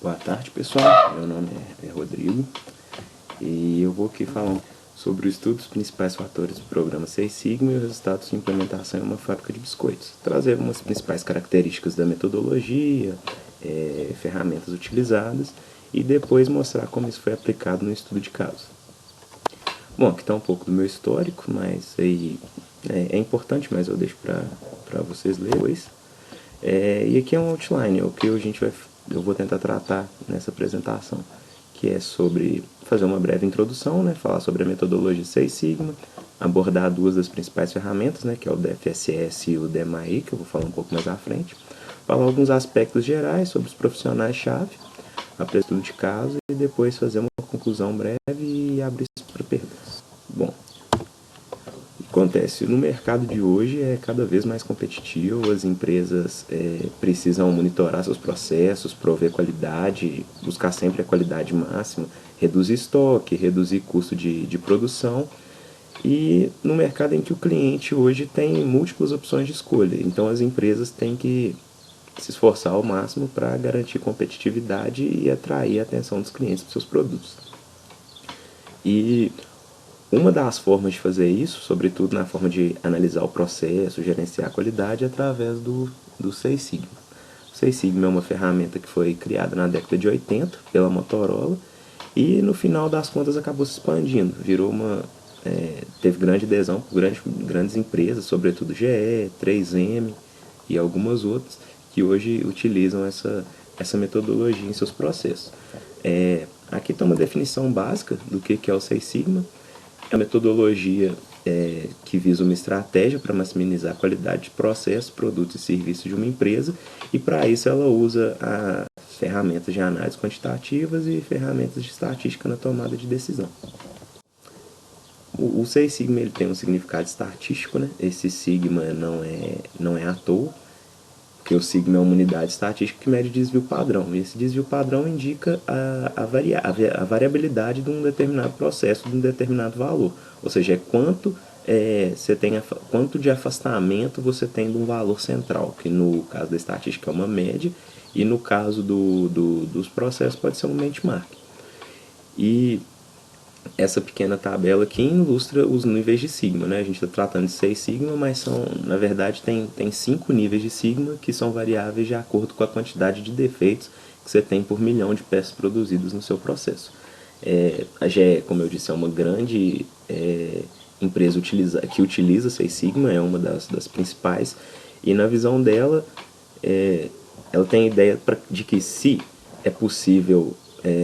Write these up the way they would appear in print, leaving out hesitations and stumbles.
Boa tarde, pessoal. Meu nome é Rodrigo e eu vou aqui falar sobre o estudo dos principais fatores do programa Seis Sigma e os resultados de implementação em uma fábrica de biscoitos. Trazer umas principais características da metodologia, ferramentas utilizadas e depois mostrar como isso foi aplicado no estudo de caso. Bom, aqui está um pouco do meu histórico, mas aí é importante, mas eu deixo para vocês lerem depois. E aqui é um outline, é o que eu vou tentar tratar nessa apresentação, que é sobre fazer uma breve introdução, né, falar sobre a metodologia Seis Sigma, abordar duas das principais ferramentas, né, que é o DFSS e o DMAI, que eu vou falar um pouco mais à frente, falar alguns aspectos gerais sobre os profissionais-chave, apresentar o estudo de caso e depois fazer uma conclusão breve e abrir para perguntas. Bom, acontece, no mercado de hoje é cada vez mais competitivo, as empresas precisam monitorar seus processos, prover qualidade, buscar sempre a qualidade máxima, reduzir estoque, reduzir custo de produção, e no mercado em que o cliente hoje tem múltiplas opções de escolha, então as empresas têm que se esforçar ao máximo para garantir competitividade e atrair a atenção dos clientes para seus produtos. E uma das formas de fazer isso, sobretudo na forma de analisar o processo, gerenciar a qualidade, é através do Seis Sigma. O Seis Sigma é uma ferramenta que foi criada na década de 80 pela Motorola e no final das contas acabou se expandindo, teve grande adesão por grandes empresas, sobretudo GE, 3M e algumas outras, que hoje utilizam essa metodologia em seus processos. Aqui está uma definição básica do que é o Seis Sigma. É uma metodologia que visa uma estratégia para maximizar a qualidade de processos, produtos e serviços de uma empresa, e para isso ela usa ferramentas de análise quantitativas e ferramentas de estatística na tomada de decisão. O Seis Sigma ele tem um significado estatístico, né? Esse sigma não é à toa, porque o sigma é uma unidade estatística que mede desvio padrão. E esse desvio padrão indica a variabilidade de um determinado processo, de um determinado valor. Ou seja, é quanto de afastamento você tem de um valor central, que no caso da estatística é uma média, e no caso dos processos pode ser um benchmark. E essa pequena tabela aqui ilustra os níveis de sigma, né? A gente está tratando de 6 sigma, mas na verdade tem 5 níveis de sigma que são variáveis de acordo com a quantidade de defeitos que você tem por milhão de peças produzidas no seu processo. A GE, como eu disse, é uma grande empresa que utiliza 6 sigma, é uma das principais, e na visão dela, ela tem a ideia de que se é possível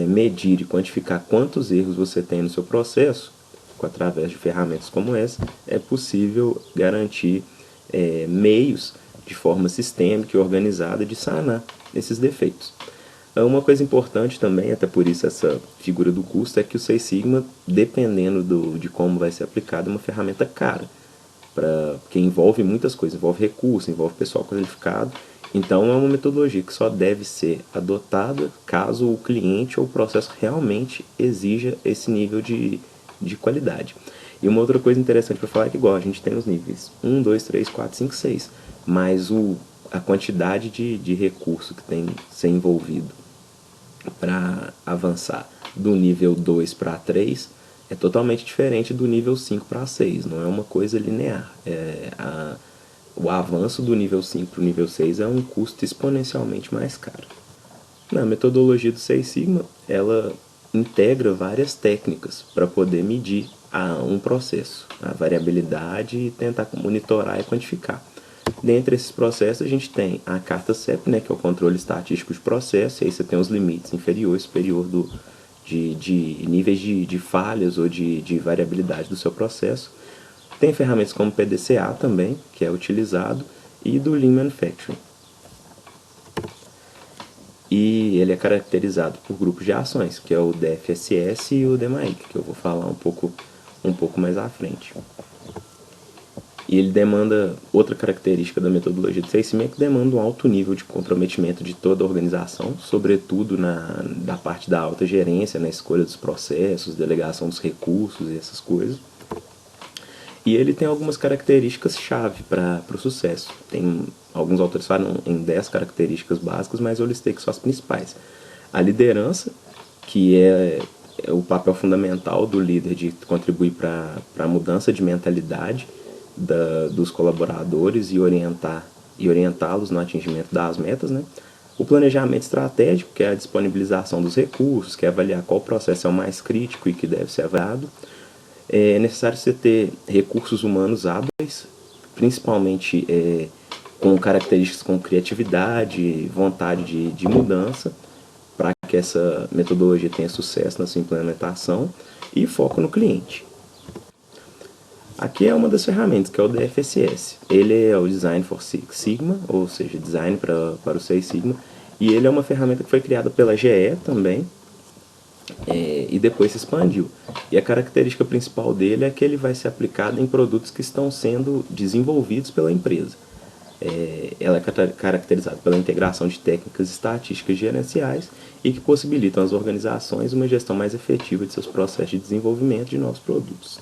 medir e quantificar quantos erros você tem no seu processo, através de ferramentas como essa, é possível garantir meios de forma sistêmica e organizada de sanar esses defeitos. Uma coisa importante também, até por isso essa figura do custo, é que o Seis Sigma, dependendo de como vai ser aplicado, é uma ferramenta cara, porque envolve muitas coisas, envolve recursos, envolve pessoal qualificado. Então é uma metodologia que só deve ser adotada caso o cliente ou o processo realmente exija esse nível de qualidade. E uma outra coisa interessante para falar é que igual a gente tem os níveis 1, 2, 3, 4, 5, 6, mas a quantidade de recurso que tem que ser envolvido para avançar do nível 2 para 3 é totalmente diferente do nível 5 para 6, não é uma coisa linear. O avanço do nível 5 para o nível 6 é um custo exponencialmente mais caro. Na metodologia do Seis Sigma, ela integra várias técnicas para poder medir um processo, a variabilidade e tentar monitorar e quantificar. Dentre esses processos a gente tem a carta CEP, né, que é o controle estatístico de processo, e aí você tem os limites inferior e superior de níveis de falhas ou de variabilidade do seu processo. Tem ferramentas como PDCA também, que é utilizado, e do Lean Manufacturing. E ele é caracterizado por grupos de ações, que é o DFSS e o DMAIC, que eu vou falar um pouco mais à frente. E ele demanda, outra característica da metodologia do Seis Sigma, que demanda um alto nível de comprometimento de toda a organização, sobretudo da parte da alta gerência, na escolha dos processos, delegação dos recursos e essas coisas. E ele tem algumas características-chave para o sucesso. Alguns autores falam em 10 características básicas, mas eu listei que são as principais. A liderança, que é o papel fundamental do líder de contribuir para a mudança de mentalidade dos colaboradores e orientá-los no atingimento das metas, né? O planejamento estratégico, que é a disponibilização dos recursos, que é avaliar qual processo é o mais crítico e que deve ser avaliado. É necessário você ter recursos humanos hábeis, principalmente com características como criatividade, vontade de mudança, para que essa metodologia tenha sucesso na sua implementação, e foco no cliente. Aqui é uma das ferramentas, que é o DFSS. Ele é o Design for Six Sigma, ou seja, Design para o Seis Sigma, e ele é uma ferramenta que foi criada pela GE também, e depois se expandiu. E a característica principal dele é que ele vai ser aplicado em produtos que estão sendo desenvolvidos pela empresa. Ela é caracterizada pela integração de técnicas estatísticas gerenciais e que possibilitam às organizações uma gestão mais efetiva de seus processos de desenvolvimento de novos produtos.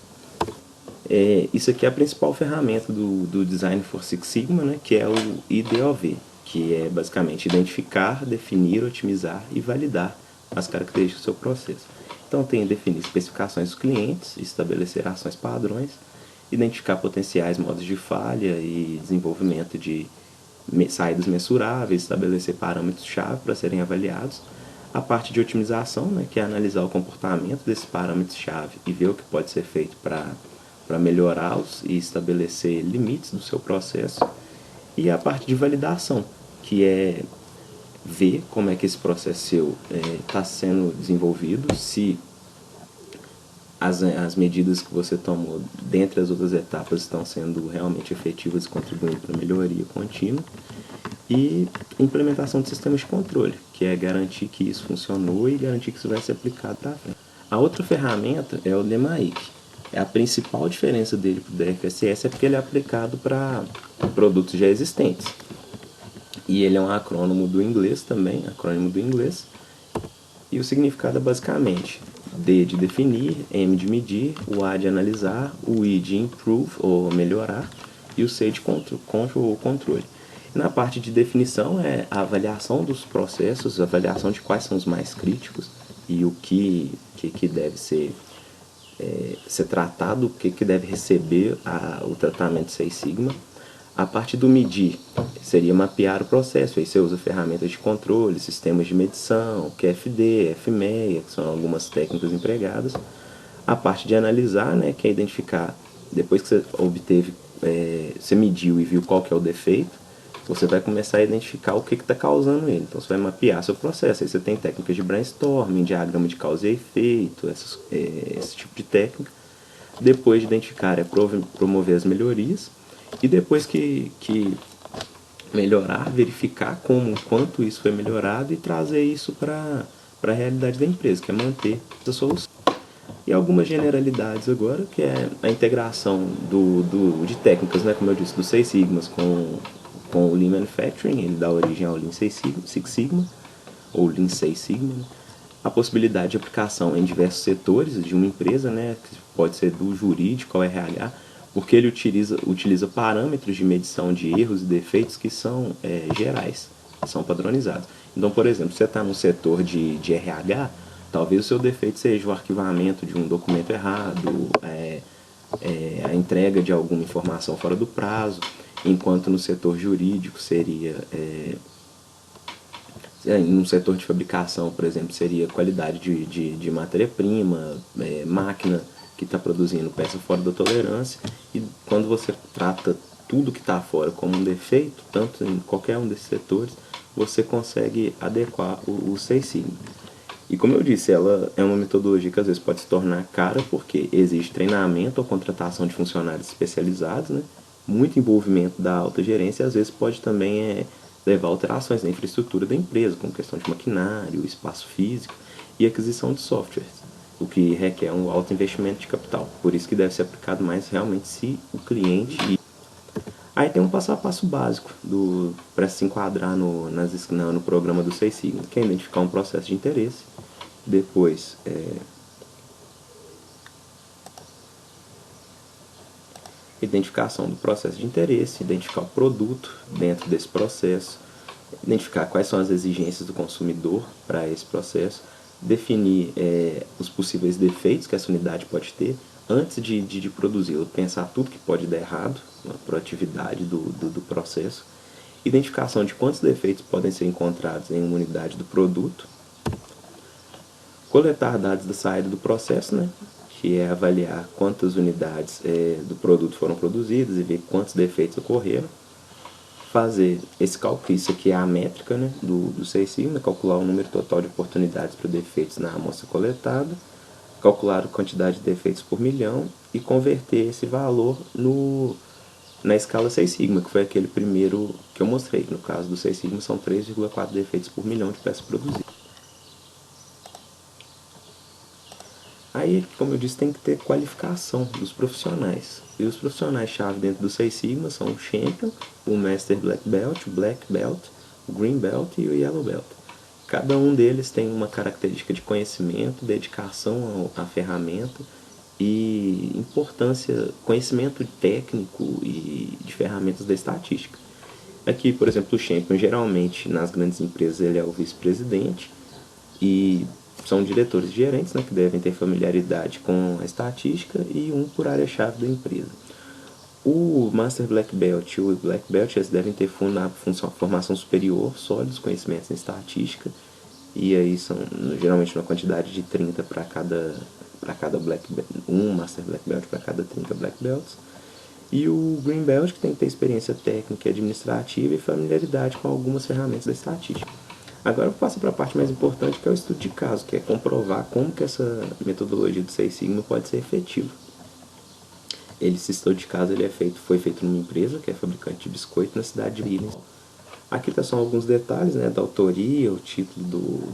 Isso aqui é a principal ferramenta do Design for Six Sigma, né, que é o IDOV, que é basicamente identificar, definir, otimizar e validar as características do seu processo. Então tem definir especificações dos clientes, estabelecer ações padrões, identificar potenciais modos de falha e desenvolvimento de saídas mensuráveis, estabelecer parâmetros-chave para serem avaliados. A parte de otimização, né, que é analisar o comportamento desses parâmetros-chave e ver o que pode ser feito para melhorá-los e estabelecer limites do seu processo. E a parte de validação, que é ver como é que esse processo seu está sendo desenvolvido, se as medidas que você tomou dentre as outras etapas estão sendo realmente efetivas e contribuindo para a melhoria contínua. E implementação de sistemas de controle, que é garantir que isso funcionou e garantir que isso vai ser aplicado para frente. A outra ferramenta é o DMAIC. A principal diferença dele para o DFSS é porque ele é aplicado para produtos já existentes. E ele é um acrônimo do inglês também, E o significado é basicamente D de definir, M de medir, o A de analisar, o I de improve ou melhorar e o C de controle. E na parte de definição é a avaliação dos processos, a avaliação de quais são os mais críticos e o que deve ser tratado, o que deve receber o tratamento Seis Sigma. A parte do medir seria mapear o processo, aí você usa ferramentas de controle, sistemas de medição, QFD, FMEA, que são algumas técnicas empregadas. A parte de analisar, né, que é identificar, depois que você obteve, você mediu e viu qual que é o defeito, você vai começar a identificar o que está causando ele. Então você vai mapear seu processo, aí você tem técnicas de brainstorming, diagrama de causa e efeito, esse tipo de técnica. Depois de identificar, promover as melhorias. E depois que melhorar, verificar quanto isso foi melhorado e trazer isso para a realidade da empresa, que é manter essa solução. E algumas generalidades agora, que é a integração de técnicas, né, como eu disse, do Seis Sigmas com o Lean Manufacturing, ele dá origem ao Lean Six Sigma, ou Lean Seis Sigma, né? A possibilidade de aplicação em diversos setores de uma empresa, né, que pode ser do jurídico ao RH, porque ele utiliza parâmetros de medição de erros e defeitos que são gerais, são padronizados. Então, por exemplo, se você está no setor de RH, talvez o seu defeito seja o arquivamento de um documento errado, a entrega de alguma informação fora do prazo, enquanto no setor jurídico seria... no setor de fabricação, por exemplo, seria qualidade de matéria-prima, máquina que está produzindo peça fora da tolerância, e quando você trata tudo que está fora como um defeito, tanto em qualquer um desses setores, você consegue adequar o Seis Sigma. E como eu disse, ela é uma metodologia que às vezes pode se tornar cara, porque exige treinamento ou contratação de funcionários especializados, né? Muito envolvimento da alta gerência, e às vezes pode também levar a alterações na infraestrutura da empresa, como questão de maquinário, espaço físico e aquisição de softwares, o que requer um alto investimento de capital. Por isso que deve ser aplicado mais realmente se o cliente... Aí tem um passo a passo básico para se enquadrar no programa do Seis Sigma, que é identificar um processo de interesse, depois identificação do processo de interesse, identificar o produto dentro desse processo, identificar quais são as exigências do consumidor para esse processo, definir os possíveis defeitos que essa unidade pode ter antes de produzi-lo, pensar tudo que pode dar errado na proatividade do processo, identificação de quantos defeitos podem ser encontrados em uma unidade do produto, coletar dados da saída do processo, né, que é avaliar quantas unidades do produto foram produzidas e ver quantos defeitos ocorreram, fazer esse cálculo, isso aqui é a métrica, né, do Seis Sigma, calcular o número total de oportunidades para defeitos na amostra coletada, calcular a quantidade de defeitos por milhão e converter esse valor na escala Seis Sigma, que foi aquele primeiro que eu mostrei. No caso do Seis Sigma são 3,4 defeitos por milhão de peças produzidas. Aí, como eu disse, tem que ter qualificação dos profissionais. E os profissionais-chave dentro do Seis Sigma são o Champion, o Master Black Belt, o Black Belt, o Green Belt e o Yellow Belt. Cada um deles tem uma característica de conhecimento, dedicação à ferramenta e importância, conhecimento técnico e de ferramentas da estatística. Aqui, por exemplo, o Champion, geralmente nas grandes empresas ele é o vice-presidente e são diretores e gerentes, né, que devem ter familiaridade com a estatística e um por área-chave da empresa. O Master Black Belt e o Black Belt eles devem ter formação superior, sólidos conhecimentos em estatística, e aí são geralmente uma quantidade de 30 para cada Black Belt, um Master Black Belt para cada 30 Black Belts. E o Green Belt, que tem que ter experiência técnica e administrativa e familiaridade com algumas ferramentas da estatística. Agora eu passo para a parte mais importante, que é o estudo de caso, que é comprovar como que essa metodologia do Seis Sigma pode ser efetiva. Esse estudo de caso foi feito numa empresa, que é fabricante de biscoito, na cidade de Billings. Aqui tá só alguns detalhes, né, da autoria, o título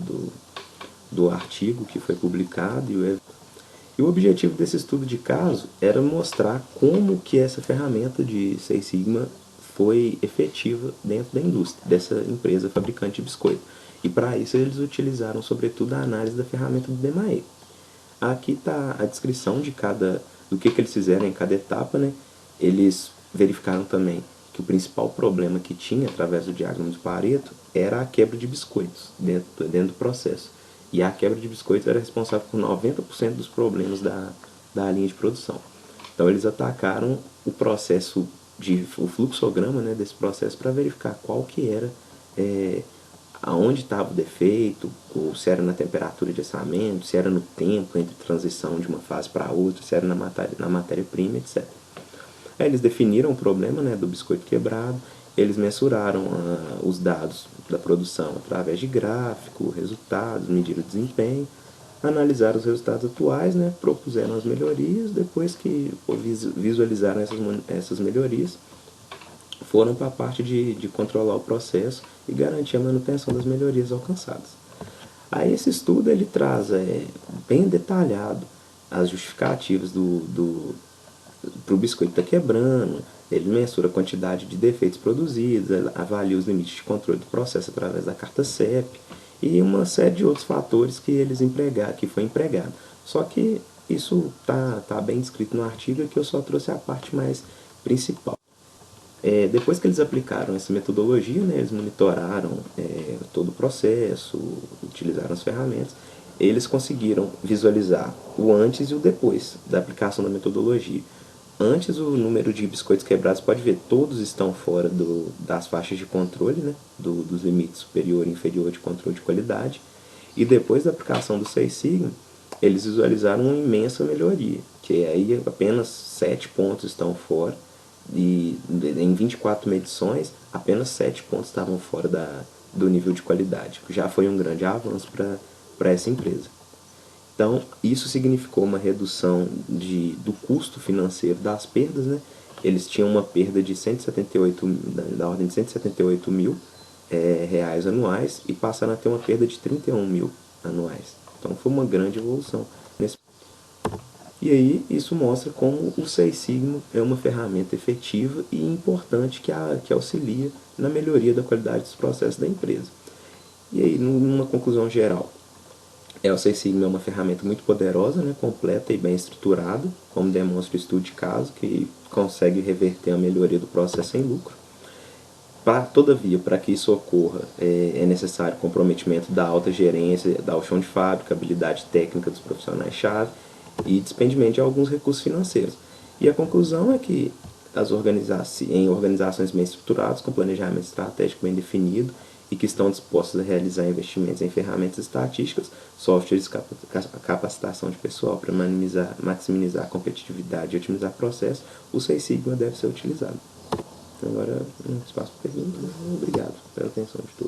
do artigo que foi publicado e o objetivo desse estudo de caso era mostrar como que essa ferramenta de Seis Sigma foi efetiva dentro da indústria, dessa empresa fabricante de biscoito. E para isso eles utilizaram sobretudo a análise da ferramenta do DMAE. Aqui está a descrição do que eles fizeram em cada etapa, né? Eles verificaram também que o principal problema que tinha através do diagrama de Pareto era a quebra de biscoitos dentro do processo. E a quebra de biscoitos era responsável por 90% dos problemas da linha de produção. Então eles atacaram o processo, o fluxograma, né, desse processo para verificar qual que era, aonde estava o defeito, ou se era na temperatura de assamento, se era no tempo entre transição de uma fase para outra, se era na matéria-prima, etc. Aí eles definiram o problema, né, do biscoito quebrado, eles mensuraram os dados da produção através de gráfico, resultados, mediram o desempenho, analisaram os resultados atuais, né, propuseram as melhorias, depois que visualizaram essas melhorias, foram para a parte de controlar o processo e garantir a manutenção das melhorias alcançadas. Aí esse estudo ele traz bem detalhado as justificativas para o biscoito estar quebrando, ele mensura a quantidade de defeitos produzidos, avalia os limites de controle do processo através da carta CEP e uma série de outros fatores que foi empregado. Só que isso tá bem descrito no artigo, que eu só trouxe a parte mais principal. Depois que eles aplicaram essa metodologia, né, eles monitoraram todo o processo, utilizaram as ferramentas, eles conseguiram visualizar o antes e o depois da aplicação da metodologia. Antes, o número de biscoitos quebrados, pode ver, todos estão fora das faixas de controle, né, dos limites superior e inferior de controle de qualidade. E depois da aplicação do Seis Sigma, eles visualizaram uma imensa melhoria, que aí apenas 7 pontos estão fora, e em 24 medições, apenas 7 pontos estavam fora do nível de qualidade, que já foi um grande avanço para essa empresa. Então, isso significou uma redução do custo financeiro das perdas, né? Eles tinham uma perda de 178, da ordem de 178 mil reais anuais e passaram a ter uma perda de 31 mil anuais. Então, foi uma grande evolução. E aí, isso mostra como o Seis Sigma é uma ferramenta efetiva e importante que auxilia na melhoria da qualidade dos processos da empresa. E aí, numa conclusão geral, o Seis Sigma é uma ferramenta muito poderosa, né, completa e bem estruturada, como demonstra o estudo de caso, que consegue reverter a melhoria do processo em lucro. Todavia, para que isso ocorra, é necessário comprometimento da alta gerência, da chão de fábrica, habilidade técnica dos profissionais-chave e despendimento de alguns recursos financeiros. E a conclusão é que em organizações bem estruturadas, com planejamento estratégico bem definido e que estão dispostas a realizar investimentos em ferramentas estatísticas, softwares, capacitação de pessoal para maximizar a competitividade e otimizar processos, o Seis Sigma deve ser utilizado. Agora, um espaço para perguntas. Obrigado pela atenção de todos.